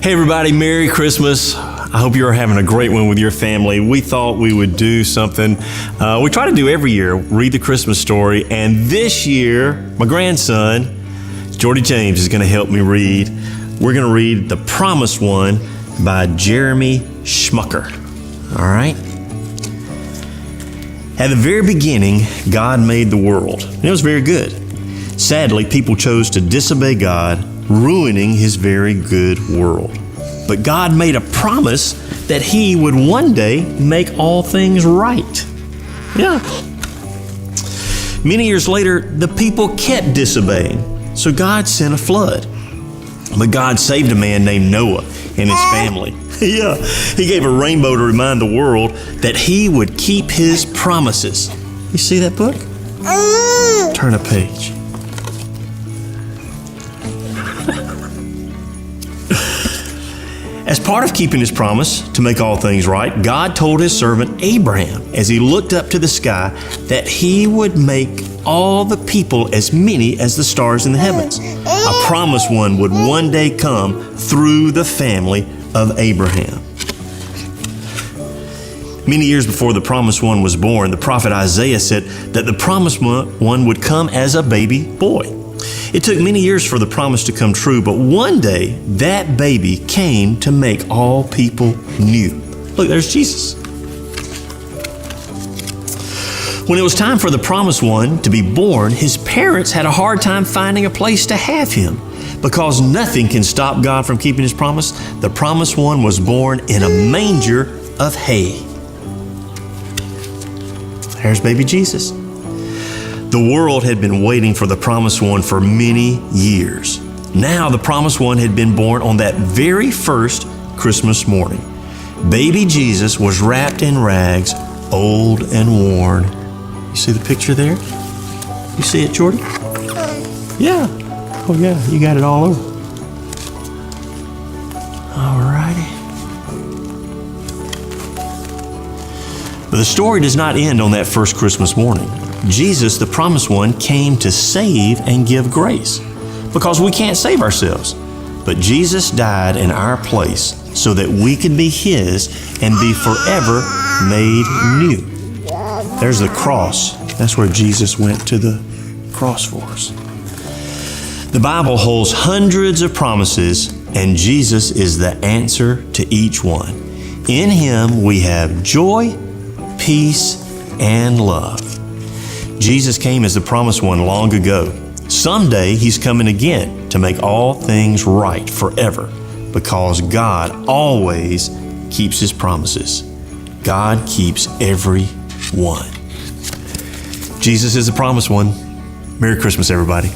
Hey everybody, Merry Christmas. I hope you're having a great one with your family. We thought we would do something we try to do every year, read the Christmas story. And this year, my grandson, Jordi James, is going to help me read. We're going to read The Promised One by Jeremy Schmucker. All right? At the very beginning, God made the world, and it was very good. Sadly, people chose to disobey God, ruining His very good world. But God made a promise that He would one day make all things right. Yeah. Many years later, the people kept disobeying, so God sent a flood. But God saved a man named Noah and his family. Yeah, He gave a rainbow to remind the world that He would keep His promises. You see that book? Turn a page. As part of keeping His promise to make all things right, God told His servant Abraham, as he looked up to the sky, that He would make all the people as many as the stars in the heavens. A promised one would one day come through the family of Abraham. Many years before the promised one was born, the prophet Isaiah said that the promised one would come as a baby boy. It took many years for the promise to come true, but one day that baby came to make all people new. Look, there's Jesus. When it was time for the promised one to be born, his parents had a hard time finding a place to have him. Because nothing can stop God from keeping His promise, the promised one was born in a manger of hay. There's baby Jesus. The world had been waiting for the promised one for many years. Now the promised one had been born on that very first Christmas morning. Baby Jesus was wrapped in rags, old and worn. You see the picture there? You see it, Jordi? Yeah. Oh yeah, you got it all over. All righty. But the story does not end on that first Christmas morning. Jesus, the promised one, came to save and give grace, because we can't save ourselves. But Jesus died in our place so that we could be His and be forever made new. There's the cross. That's where Jesus went to the cross for us. The Bible holds hundreds of promises, and Jesus is the answer to each one. In Him we have joy, peace, and love. Jesus came as the promised one long ago. Someday He's coming again to make all things right forever, because God always keeps His promises. God keeps every one. Jesus is the promised one. Merry Christmas, everybody.